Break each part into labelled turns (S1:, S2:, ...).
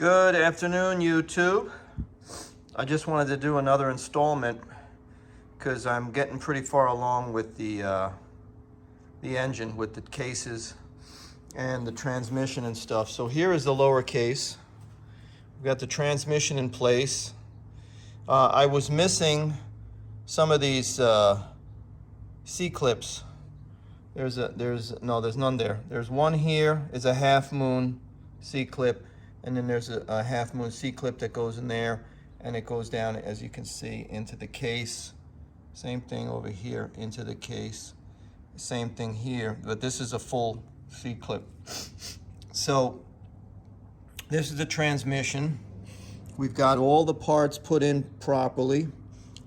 S1: Good afternoon, YouTube. I just wanted to do another installment because I'm getting pretty far along with the engine, with the cases and the transmission and stuff. So here is the lower case. We've got the transmission in place. I was missing some of these C-clips. There's none there. There's one here, is a half moon C-clip. And then there's a half moon C-clip that goes in there, and it goes down, as you can see, into the case. Same thing over here, into the case. Same thing here, but this is a full C-clip. So this is the transmission. We've got all the parts put in properly.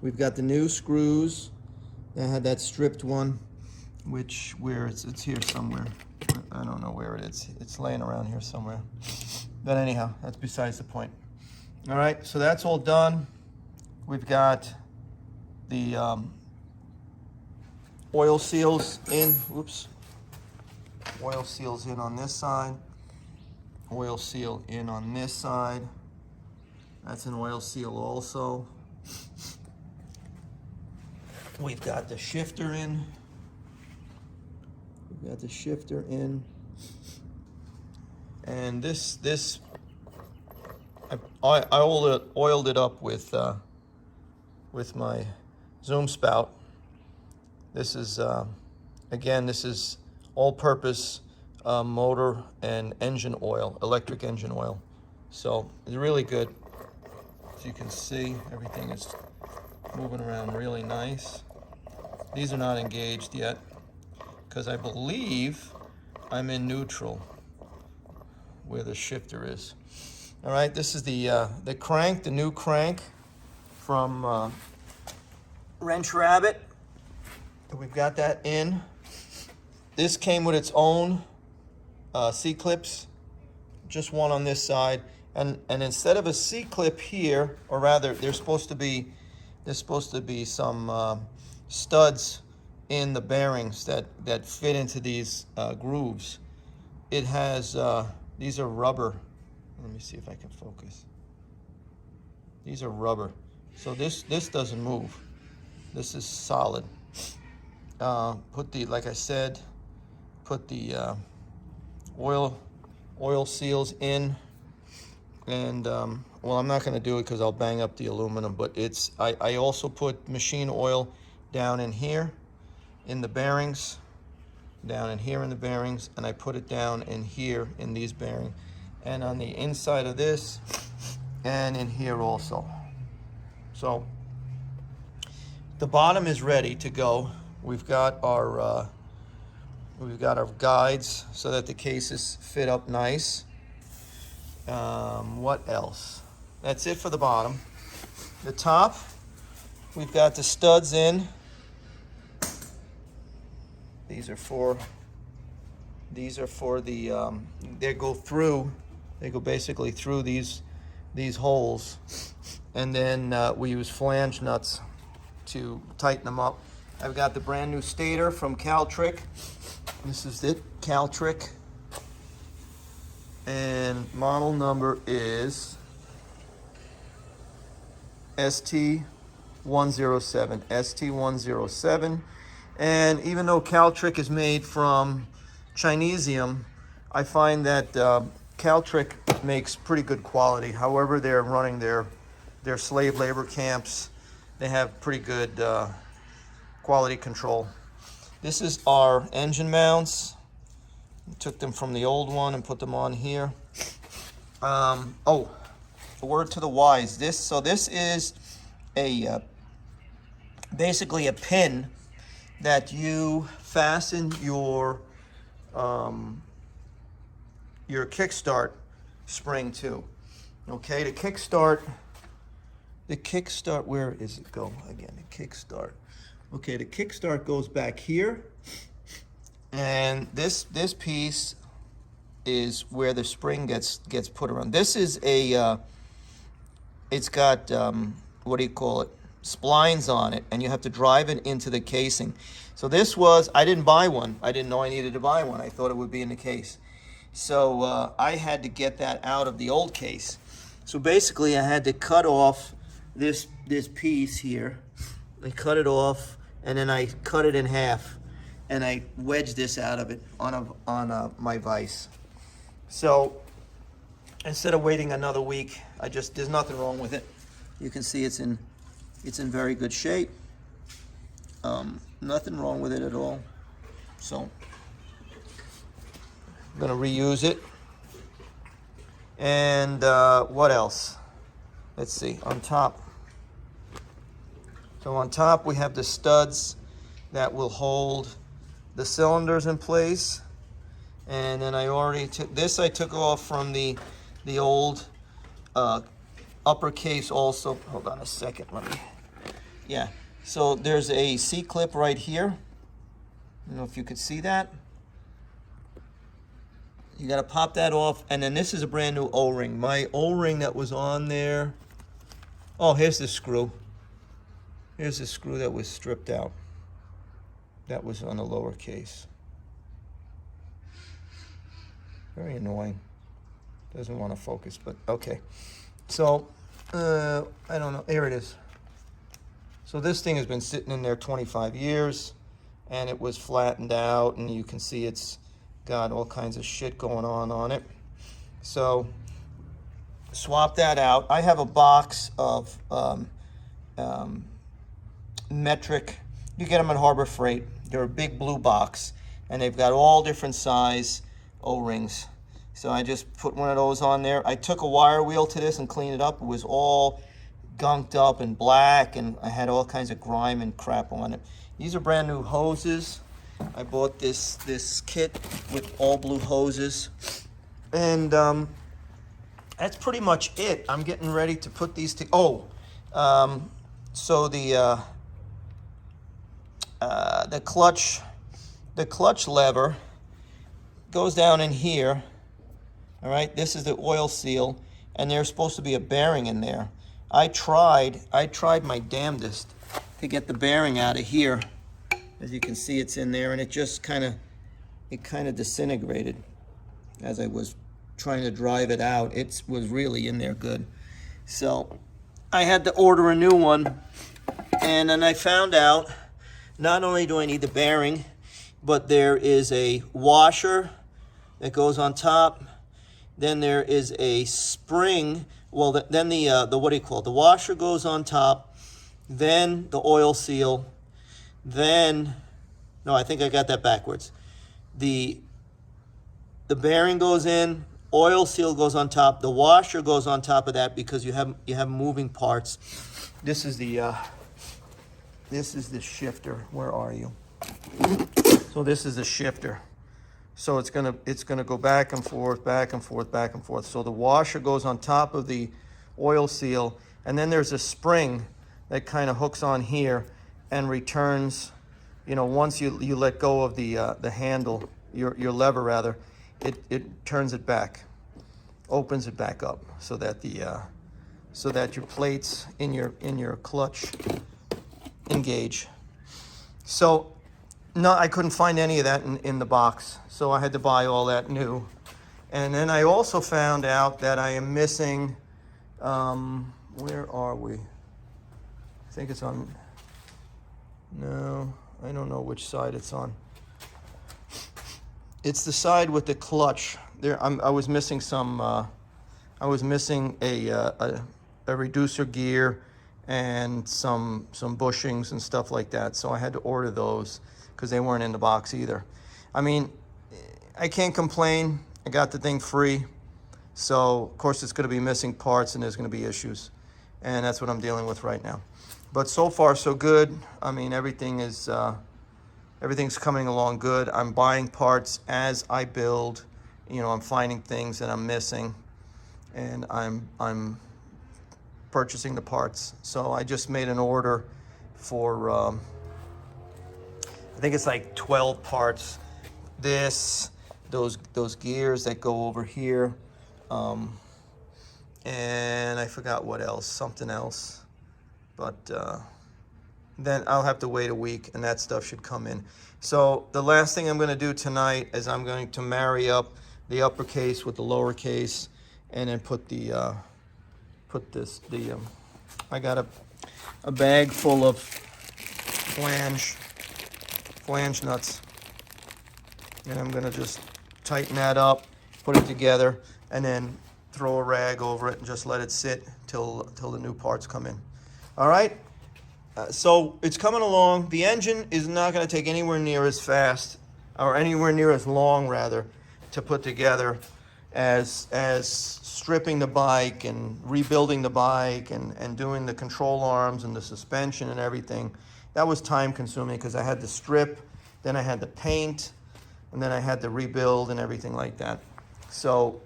S1: We've got the new screws. I had that stripped one, where it's here somewhere. I don't know where it is. It's laying around here somewhere. But anyhow, that's besides the point. All right, so that's all done. We've got the oil seals in. Whoops. Oil seals in on this side. Oil seal in on this side. That's an oil seal also. We've got the shifter in. We've got the shifter in. And this I oiled it up with my zoom spout. This is again, this is all-purpose motor and engine oil, electric engine oil. So it's really good. As you can see, everything is moving around really nice. These are not engaged yet because I believe I'm in neutral where the shifter is. All right, this is the crank, the new crank from Wrench Rabbit. We've got that in. This came with its own C-clips, just one on this side, and instead of a C-clip here, or rather, there's supposed to be some studs in the bearings that fit into these grooves. It has these are rubber. Let me see if I can focus. These are rubber. So this doesn't move. This is solid. Like I said, put the oil seals in. And well, I'm not going to do it because I'll bang up the aluminum, but I also put machine oil down in here in the bearings. Down in here in the bearings, and I put it down in here in these bearings, and on the inside of this, and in here also. So the bottom is ready to go. We've got our guides so that the cases fit up nice. What else? That's it for the bottom. The top, we've got the studs in. These are for the they go basically through these holes, and then we use flange nuts to tighten them up. I've got the brand new Stator from Caltrick. This is it, Caltrick, and model number is ST107. ST107. And even though Caltrick is made from Chinesium, I find that Caltrick makes pretty good quality. However, they're running their slave labor camps. They have pretty good quality control. This is our engine mounts. We took them from the old one and put them on here. Oh, a word to the wise. This is basically a pin that you fasten your kickstart spring to. Okay, the kickstart, where is it go again? The kickstart. Okay, the kickstart goes back here, and this piece is where the spring gets put around. This is it's got what do you call it? Splines on it, and you have to drive it into the casing. So this was, I didn't buy one. I didn't know I needed to buy one. I thought it would be in the case. So I had to get that out of the old case. So basically I had to cut off this piece here. I cut it off, and then I cut it in half, and I wedged this out of it on my vise. So instead of waiting another week, there's nothing wrong with it. You can see it's in very good shape. Nothing wrong with it at all. So I'm gonna reuse it. And what else? Let's see, on top. So on top we have the studs that will hold the cylinders in place. And then I already took this, I took off from the old upper case also. Hold on a second, yeah. So there's a C-clip right here. I don't know if you could see that. You gotta pop that off, and then this is a brand new O-ring. My O-ring that was on there, oh, here's the screw. Here's the screw that was stripped out. That was on the lower case. Very annoying. Doesn't want to focus, but okay. So, I don't know, here it is. So this thing has been sitting in there 25 years, and it was flattened out, and you can see it's got all kinds of shit going on it. So, swap that out. I have a box of metric. You get them at Harbor Freight. They're a big blue box, and they've got all different size O-rings. So I just put one of those on there. I took a wire wheel to this and cleaned it up. It was all gunked up and black, and I had all kinds of grime and crap on it. These are brand new hoses. I bought this kit with all blue hoses, and that's pretty much it. I'm getting ready to put these to. So the clutch lever goes down in here. All right, this is the oil seal, and there's supposed to be a bearing in there. I tried my damnedest to get the bearing out of here. As you can see, it's in there, and it just kind of disintegrated as I was trying to drive it out. It was really in there good. So I had to order a new one, and then I found out not only do I need the bearing, but there is a washer that goes on top. Then there is a spring. Well, then the what do you call it? The washer goes on top. Then the oil seal. Then, no, I think I got that backwards. The bearing goes in. Oil seal goes on top. The washer goes on top of that because you have moving parts. This is the shifter. Where are you? So this is the shifter. So it's gonna go back and forth, back and forth, back and forth. So the washer goes on top of the oil seal, and then there's a spring that kind of hooks on here and returns. You know, once you let go of the handle, your lever rather, it turns it back, opens it back up, so that your plates in your clutch engage. So. No, I couldn't find any of that in the box, so I had to buy all that new. And then I also found out that I am missing, where are we? I think it's on, no, I don't know which side it's on. It's the side with the clutch. I was missing a reducer gear and some bushings and stuff like that, so I had to order those, because they weren't in the box either. I mean, I can't complain. I got the thing free. So, of course, it's going to be missing parts and there's going to be issues. And that's what I'm dealing with right now. But so far, so good. I mean, everything's coming along good. I'm buying parts as I build. You know, I'm finding things that I'm missing. And I'm purchasing the parts. So I just made an order for... I think it's like 12 parts. Those gears that go over here, and I forgot what else, something else. But then I'll have to wait a week, and that stuff should come in. So the last thing I'm going to do tonight is I'm going to marry up the upper case with the lower case, and then put the put this, I got a bag full of flange nuts. And I'm gonna just tighten that up, put it together, and then throw a rag over it and just let it sit till the new parts come in. All right, so it's coming along. The engine is not gonna take anywhere near as fast, or anywhere near as long rather, to put together as stripping the bike and rebuilding the bike and doing the control arms and the suspension and everything. That was time consuming because I had to strip, then I had to paint, and then I had to rebuild and everything like that. So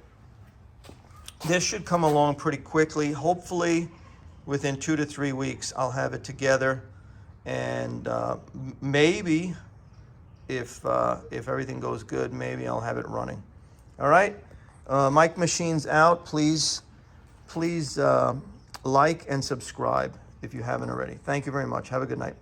S1: this should come along pretty quickly. Hopefully within 2 to 3 weeks I'll have it together, and maybe if everything goes good, maybe I'll have it running. All right, Mike Machine's out. Please like and subscribe if you haven't already. Thank you very much. Have a good night.